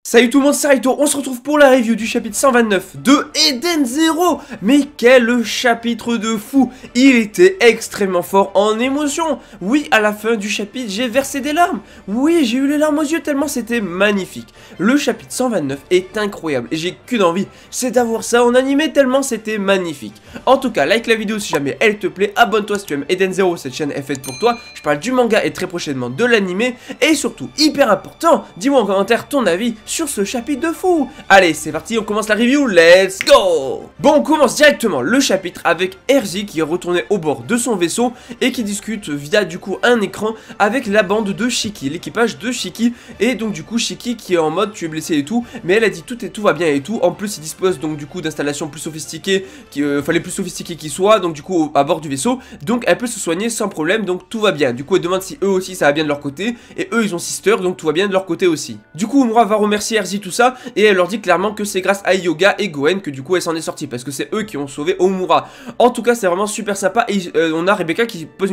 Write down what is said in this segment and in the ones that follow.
Salut tout le monde, c'est Raito, on se retrouve pour la review du chapitre 129 de Eden Zero. Mais quel chapitre de fou! Il était extrêmement fort en émotion. Oui, à la fin du chapitre, j'ai versé des larmes. Oui, j'ai eu les larmes aux yeux tellement c'était magnifique. Le chapitre 129 est incroyable et j'ai qu'une envie, c'est d'avoir ça en animé tellement c'était magnifique. En tout cas, like la vidéo si jamais elle te plaît, abonne-toi si tu aimes Eden Zero, cette chaîne est faite pour toi. Je parle du manga et très prochainement de l'animé. Et surtout, hyper important, dis-moi en commentaire ton avis sur ce chapitre de fou. Allez, c'est parti, on commence la review, let's go. Bon, on commence directement le chapitre avec Erzi qui est retourné au bord de son vaisseau et qui discute via du coup un écran avec la bande de Shiki, l'équipage de Shiki. Et donc du coup Shiki qui est en mode tu es blessé et tout, mais elle a dit tout va bien et tout. En plus il dispose donc du coup d'installations plus sophistiquées, les plus sophistiquées qui soient, donc du coup à bord du vaisseau. Donc elle peut se soigner sans problème, donc tout va bien. Du coup elle demande si eux aussi ça va bien de leur côté, et eux ils ont Sister, donc tout va bien de leur côté aussi. Du coup Umura va remercier Erzi tout ça, et elle leur dit clairement que c'est grâce à Yoga et Goen que du coup elle s'en est sortie, parce que c'est eux qui ont sauvé Omura. En tout cas c'est vraiment super sympa, et on a Rebecca qui pose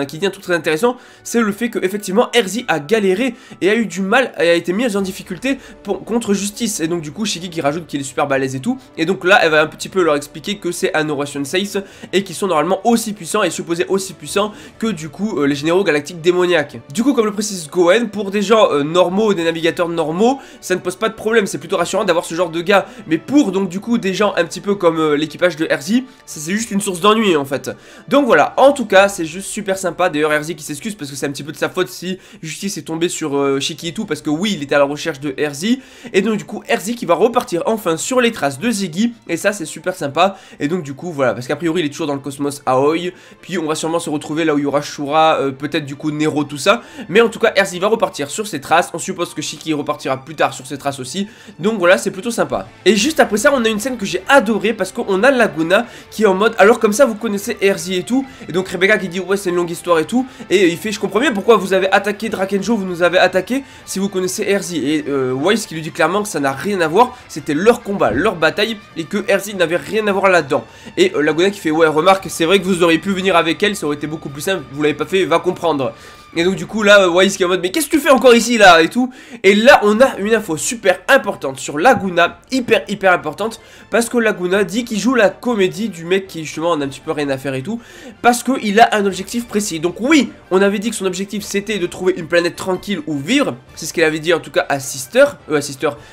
qui dit un truc très intéressant, c'est le fait que effectivement Erzi a galéré et a eu du mal, et a été mise en difficulté contre Justice, et donc du coup Shiki qui rajoute qu'il est super balèze et tout, et donc là elle va un petit peu leur expliquer que c'est Anoration Seis et qu'ils sont normalement aussi puissants et supposés aussi puissants que du coup les généraux galactiques démoniaques. Du coup comme le précise Goen, pour des gens normaux, des navigateurs normaux, ça ne pose pas de problème, c'est plutôt rassurant d'avoir ce genre de gars, mais pour donc du coup des gens un petit peu comme l'équipage de Erzi, ça c'est juste une source d'ennui en fait. Donc voilà, en tout cas c'est juste super sympa. D'ailleurs Erzi qui s'excuse parce que c'est un petit peu de sa faute si Justice est tombé sur Shiki et tout, parce que oui il était à la recherche de Erzi, et donc du coup Erzi qui va repartir enfin sur les traces de Ziggy, et ça c'est super sympa. Et donc du coup voilà, parce qu'a priori il est toujours dans le cosmos Aoi, puis on va sûrement se retrouver là où il y aura Shura, peut-être du coup Nero, tout ça, mais en tout cas Erzi va repartir sur ses traces. On suppose que Shiki repartira plus tard sur ses traces aussi, donc voilà c'est plutôt sympa. Et juste après ça on a une scène que j'ai adorée, parce qu'on a Laguna qui est en mode, alors comme ça vous connaissez Erzi et tout, et donc Rebecca qui dit ouais c'est une longue histoire et tout, et il fait je comprends bien pourquoi vous avez attaqué Drakenjo, vous nous avez attaqué si vous connaissez Erzi, et Wise qui lui dit clairement que ça n'a rien à voir, c'était leur combat, leur bataille, et que Erzi n'avait rien à voir là-dedans. Et Laguna qui fait ouais remarque, c'est vrai que vous auriez pu venir avec elle, ça aurait été beaucoup plus simple, vous l'avez pas fait, va comprendre. Et donc du coup là Wise qui est en mode mais qu'est-ce que tu fais encore ici là et tout. Et là on a une info super importante sur Laguna, hyper importante, parce que Laguna dit qu'il joue la comédie du mec qui justement en a un petit peu rien à faire et tout, parce qu'il a un objectif précis. Donc oui, on avait dit que son objectif c'était de trouver une planète tranquille où vivre, c'est ce qu'elle avait dit en tout cas à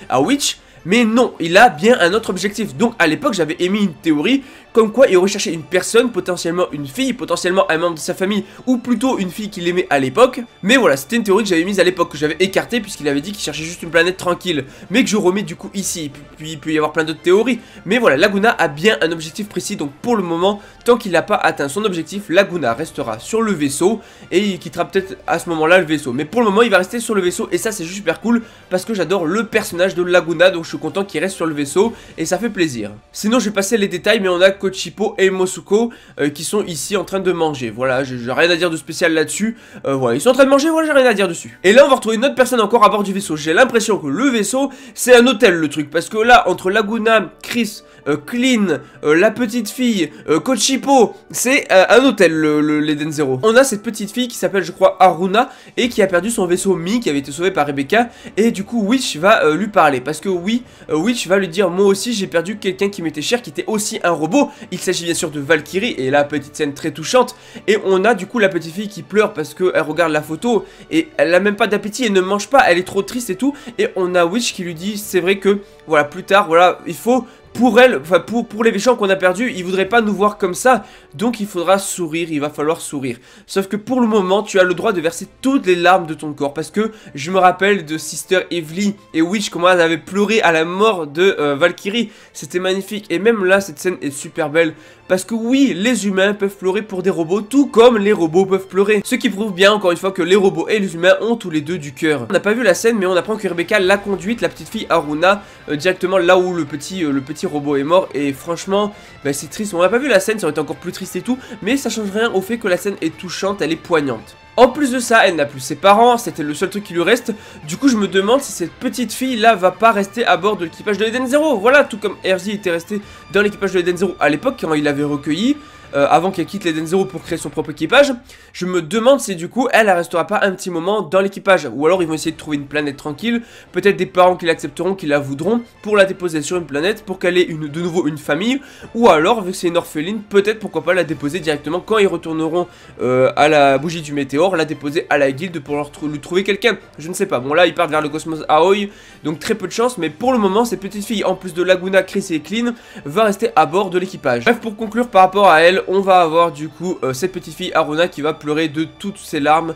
à Witch. Mais non, il a bien un autre objectif. Donc à l'époque j'avais émis une théorie comme quoi il recherchait une personne, potentiellement une fille, potentiellement un membre de sa famille, ou plutôt une fille qu'il aimait à l'époque. Mais voilà, c'était une théorie que j'avais mise à l'époque, que j'avais écartée, puisqu'il avait dit qu'il cherchait juste une planète tranquille, mais que je remets du coup ici. Puis il peut y avoir plein d'autres théories, mais voilà, Laguna a bien un objectif précis. Donc pour le moment, tant qu'il n'a pas atteint son objectif, Laguna restera sur le vaisseau, et il quittera peut-être à ce moment là le vaisseau. Mais pour le moment il va rester sur le vaisseau, et ça c'est juste super cool, parce que j'adore le personnage de Laguna, donc je suis content qu'il reste sur le vaisseau, et ça fait plaisir. Sinon je vais passer les détails, mais on a Kochipo et Mosuko qui sont ici en train de manger. Voilà, j'ai rien à dire de spécial là-dessus. Voilà, ils sont en train de manger, voilà, j'ai rien à dire dessus. Et là on va retrouver une autre personne encore à bord du vaisseau. J'ai l'impression que le vaisseau c'est un hôtel le truc, parce que là entre Laguna, Chris, Clean, la petite fille, Kochipo, c'est un hôtel l'Eden Zero. On a cette petite fille qui s'appelle je crois Haruna, et qui a perdu son vaisseau Mi qui avait été sauvé par Rebecca, et du coup Witch va lui parler, parce que oui, Witch va lui dire moi aussi j'ai perdu quelqu'un qui m'était cher, qui était aussi un robot. Il s'agit bien sûr de Valkyrie, et là petite scène très touchante, et on a du coup la petite fille qui pleure parce qu'elle regarde la photo et elle n'a même pas d'appétit, elle ne mange pas, elle est trop triste et tout, et on a Witch qui lui dit c'est vrai que voilà plus tard voilà il faut pour elle, enfin pour les méchants qu'on a perdus, ils voudraient pas nous voir comme ça, donc il faudra sourire, il va falloir sourire. Sauf que pour le moment, tu as le droit de verser toutes les larmes de ton corps, parce que je me rappelle de Sister Evely et Witch, comment elle avait pleuré à la mort de Valkyrie, c'était magnifique. Et même là, cette scène est super belle, parce que oui, les humains peuvent pleurer pour des robots, tout comme les robots peuvent pleurer. Ce qui prouve bien, encore une fois, que les robots et les humains ont tous les deux du cœur. On n'a pas vu la scène, mais on apprend que Rebecca l'a conduite, la petite fille Haruna, directement là où le petit robot est mort, et franchement bah, c'est triste. On n'a pas vu la scène, ça aurait été encore plus triste et tout, mais ça change rien au fait que la scène est touchante, elle est poignante. En plus de ça, elle n'a plus ses parents, c'était le seul truc qui lui reste. Du coup je me demande si cette petite fille là va pas rester à bord de l'équipage de Eden Zero. Voilà, tout comme Erzi était resté dans l'équipage de Eden Zero à l'époque quand il l'avait recueilli. avant qu'elle quitte l'Eden Zero pour créer son propre équipage. Je me demande si du coup elle restera pas un petit moment dans l'équipage, ou alors ils vont essayer de trouver une planète tranquille, peut-être des parents qui l'accepteront, qui la voudront, pour la déposer sur une planète, pour qu'elle ait de nouveau une famille, ou alors vu que c'est une orpheline, peut-être pourquoi pas la déposer directement quand ils retourneront à la bougie du météore, la déposer à la guilde pour lui trouver quelqu'un, je ne sais pas. Bon là ils partent vers le cosmos Aoi, donc très peu de chance, mais pour le moment cette petite fille, en plus de Laguna, Chris et Clean, va rester à bord de l'équipage. Bref, pour conclure par rapport à elle, on va avoir du coup cette petite fille Aruna qui va pleurer de toutes ses larmes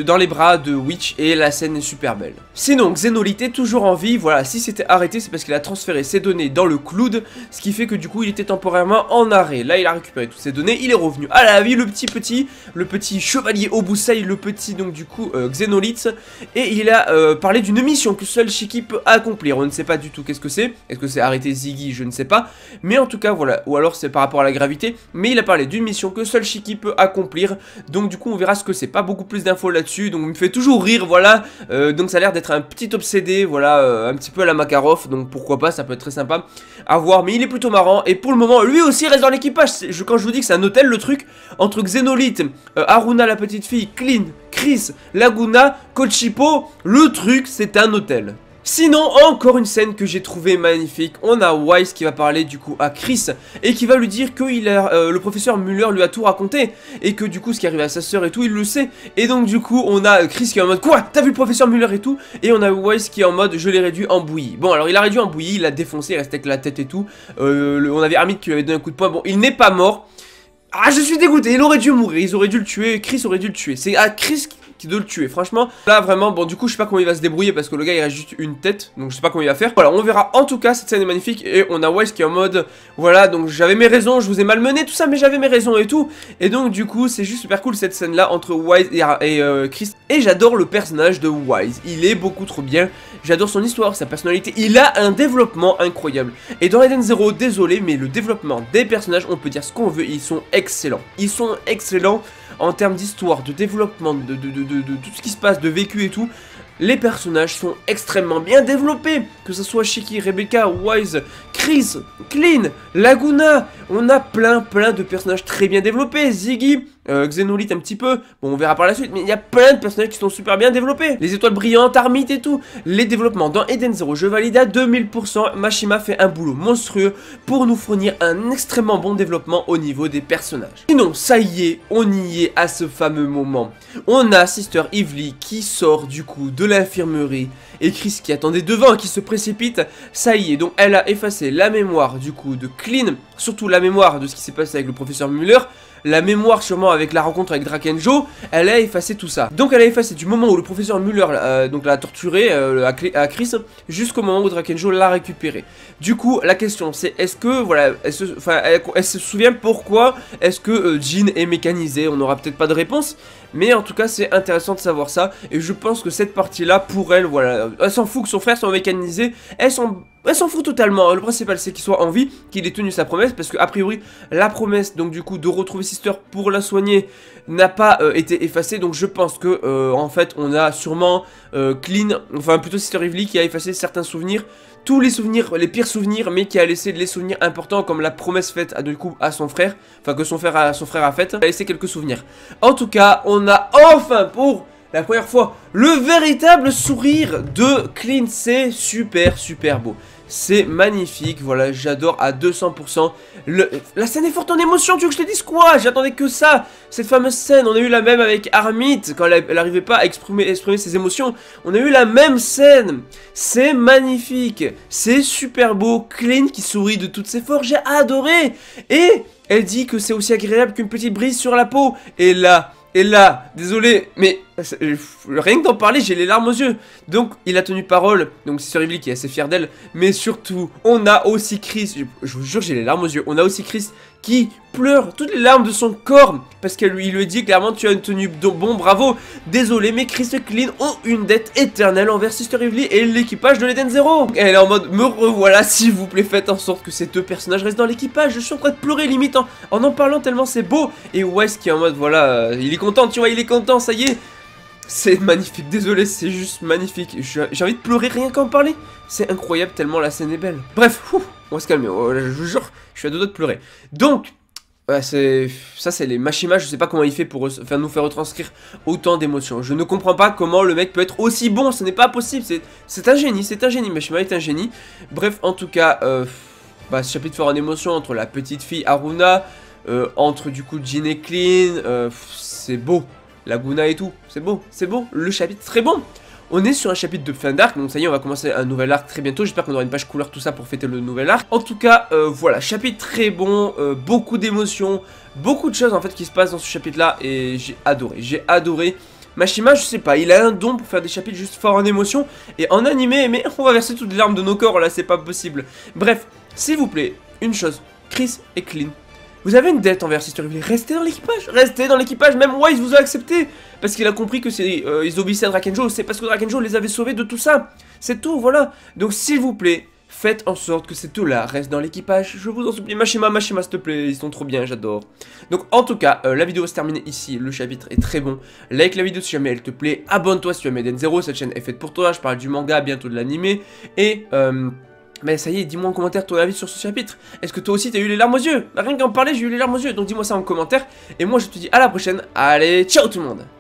dans les bras de Witch, et la scène est super belle. Sinon, Xenolite est toujours en vie. Voilà, si c'était arrêté, c'est parce qu'il a transféré ses données dans le cloud, ce qui fait que du coup il était temporairement en arrêt. Là il a récupéré toutes ses données, il est revenu à la vie, le petit chevalier Obusai, le petit donc du coup Xenolite, et il a parlé d'une mission que seul Shiki peut accomplir. On ne sait pas du tout qu'est-ce que c'est, est-ce que c'est arrêter Ziggy, je ne sais pas, mais en tout cas voilà, ou alors c'est par rapport à la gravité, mais il a parlé d'une mission que seul Shiki peut accomplir, donc du coup on verra ce que c'est. Pas beaucoup plus d'infos là-dessus, donc il me fait toujours rire, voilà, donc ça a l'air d'être un petit obsédé, voilà, un petit peu à la Makarov, donc pourquoi pas, ça peut être très sympa à voir, mais il est plutôt marrant, et pour le moment, lui aussi reste dans l'équipage. Quand je vous dis que c'est un hôtel, le truc, entre Xenolite, Aruna la petite fille, Clean, Chris, Laguna, Kochipo, le truc, c'est un hôtel. Sinon, encore une scène que j'ai trouvée magnifique. On a Wise qui va parler du coup à Chris et qui va lui dire que le professeur Muller lui a tout raconté et que du coup ce qui arrive à sa soeur et tout, il le sait. Et donc du coup on a Chris qui est en mode quoi, t'as vu le professeur Muller et tout, et on a Wise qui est en mode je l'ai réduit en bouillie. Bon alors il a réduit en bouillie, il l'a défoncé, il restait avec la tête et tout. On avait Armit qui lui avait donné un coup de poing. Bon, il n'est pas mort. Ah, je suis dégoûté, il aurait dû mourir, ils auraient dû le tuer, Chris aurait dû le tuer. C'est à Chris qui doit le tuer, franchement. Là, vraiment, bon, du coup, je sais pas comment il va se débrouiller parce que le gars, il a juste une tête, donc je sais pas comment il va faire. Voilà, on verra. En tout cas, cette scène est magnifique et on a Wise qui est en mode, voilà, donc j'avais mes raisons, je vous ai malmené, tout ça, mais j'avais mes raisons et tout. Et donc, du coup, c'est juste super cool cette scène-là entre Wise et Chris. Et j'adore le personnage de Wise, il est beaucoup trop bien. J'adore son histoire, sa personnalité, il a un développement incroyable. Et dans Eden Zero, désolé, mais le développement des personnages, on peut dire ce qu'on veut, ils sont excellents. Ils sont excellents en termes d'histoire, de développement, de tout ce qui se passe, de vécu et tout. Les personnages sont extrêmement bien développés, que ce soit Shiki, Rebecca, Wise, Chris, Clean, Laguna. On a plein de personnages très bien développés. Ziggy, Xenolite un petit peu, bon on verra par la suite, mais il y a plein de personnages qui sont super bien développés. Les étoiles brillantes, Armit et tout. Les développements dans Eden Zero, je valide à 2000%. Mashima fait un boulot monstrueux pour nous fournir un extrêmement bon développement au niveau des personnages. Sinon, ça y est, on y est à ce fameux moment. On a Sister Evely qui sort du coup de l'infirmerie et Chris qui attendait devant et qui se précipite. Ça y est, donc elle a effacé la mémoire du coup de Clean, surtout la mémoire de ce qui s'est passé avec le professeur Muller, la mémoire sûrement avec la rencontre avec Drakenjo. Elle a effacé tout ça. Donc elle a effacé du moment où le professeur Muller donc l'a torturé à Chris jusqu'au moment où Drakenjo l'a récupéré. Du coup la question c'est est-ce que voilà, elle se souvient pourquoi est-ce que Jean est mécanisé. On n'aura peut-être pas de réponse, mais en tout cas c'est intéressant de savoir ça. Et je pense que cette partie là pour elle, voilà, elle s'en fout que son frère soit mécanisé. Elle s'en fout totalement. Le principal c'est qu'il soit en vie, qu'il ait tenu sa promesse, parce que a priori la promesse donc du coup de retrouver Sister pour la soigner n'a pas été effacée. Donc je pense que en fait on a sûrement Clean, enfin plutôt Sister Evely qui a effacé certains souvenirs, tous les souvenirs, les pires souvenirs, mais qui a laissé les souvenirs importants comme la promesse faite du coup à son frère, enfin que son frère a faite, a laissé quelques souvenirs. En tout cas on a enfin pour la première fois le véritable sourire de Clean. C'est super beau. C'est magnifique, voilà, j'adore à 200%. La scène est forte en émotion, tu veux que je te dise quoi? J'attendais que ça, cette fameuse scène. On a eu la même avec Armit, quand elle n'arrivait pas à exprimer ses émotions. On a eu la même scène. C'est magnifique, c'est super beau. Clean qui sourit de toutes ses forces, j'ai adoré. Et elle dit que c'est aussi agréable qu'une petite brise sur la peau. Et là, désolé, mais rien que d'en parler, j'ai les larmes aux yeux. Donc, il a tenu parole. Donc, c'est Evely qui est assez fière d'elle. Mais surtout, on a aussi Chris. Je vous jure, j'ai les larmes aux yeux. On a aussi Chris qui pleure toutes les larmes de son corps. Parce qu'il lui dit clairement, tu as une tenue bon, bravo. Désolé, mais Chris et Clean ont une dette éternelle envers Sister Evely et l'équipage de l'Eden Zero. Elle est en mode, me revoilà, s'il vous plaît, faites en sorte que ces deux personnages restent dans l'équipage. Je suis en train de pleurer limite en parlant tellement c'est beau. Et Wes qui est en mode, voilà, il est content, tu vois, il est content, ça y est. C'est magnifique, désolé, c'est juste magnifique. J'ai envie de pleurer rien qu'en parler. C'est incroyable tellement la scène est belle. Bref, on va se calmer, je vous jure, je suis à deux doigts de pleurer. Donc, Ouais, ça, c'est les Mashima, je sais pas comment il fait pour nous faire retranscrire autant d'émotions. Je ne comprends pas comment le mec peut être aussi bon, ce n'est pas possible, c'est un génie, Mashima est un génie. Bref, en tout cas, bah, ce chapitre fort en émotion entre la petite fille Haruna, entre du coup Jin et Clean, c'est beau. Laguna et tout, c'est beau, le chapitre très bon. On est sur un chapitre de fin d'arc, donc ça y est, on va commencer un nouvel arc très bientôt. J'espère qu'on aura une page couleur, tout ça pour fêter le nouvel arc. En tout cas, voilà, chapitre très bon, beaucoup d'émotions, beaucoup de choses en fait qui se passent dans ce chapitre-là. Et j'ai adoré. Mashima, je sais pas, il a un don pour faire des chapitres juste forts en émotion. Et en animé, mais on va verser toutes les larmes de nos corps là, c'est pas possible. Bref, s'il vous plaît, une chose, Chris et Clean. Vous avez une dette envers Sister Evil, restez dans l'équipage, même Wise vous a accepté, parce qu'il a compris que ils obéissaient à Drakenjo, c'est parce que Drakenjo les avait sauvés de tout ça, c'est tout, voilà. Donc s'il vous plaît, faites en sorte que ces deux-là restent dans l'équipage, je vous en supplie. Mashima, s'il te plaît, ils sont trop bien, j'adore. Donc en tout cas, la vidéo va se terminer ici, le chapitre est très bon. Like la vidéo si jamais elle te plaît, abonne-toi si tu aimes Eden Zero, cette chaîne est faite pour toi, je parle du manga, bientôt de l'animé, et mais ça y est, dis-moi en commentaire ton avis sur ce chapitre. Est-ce que toi aussi t'as eu les larmes aux yeux? Rien qu'en parler, j'ai eu les larmes aux yeux. Donc dis-moi ça en commentaire. Et moi je te dis à la prochaine. Allez, ciao tout le monde!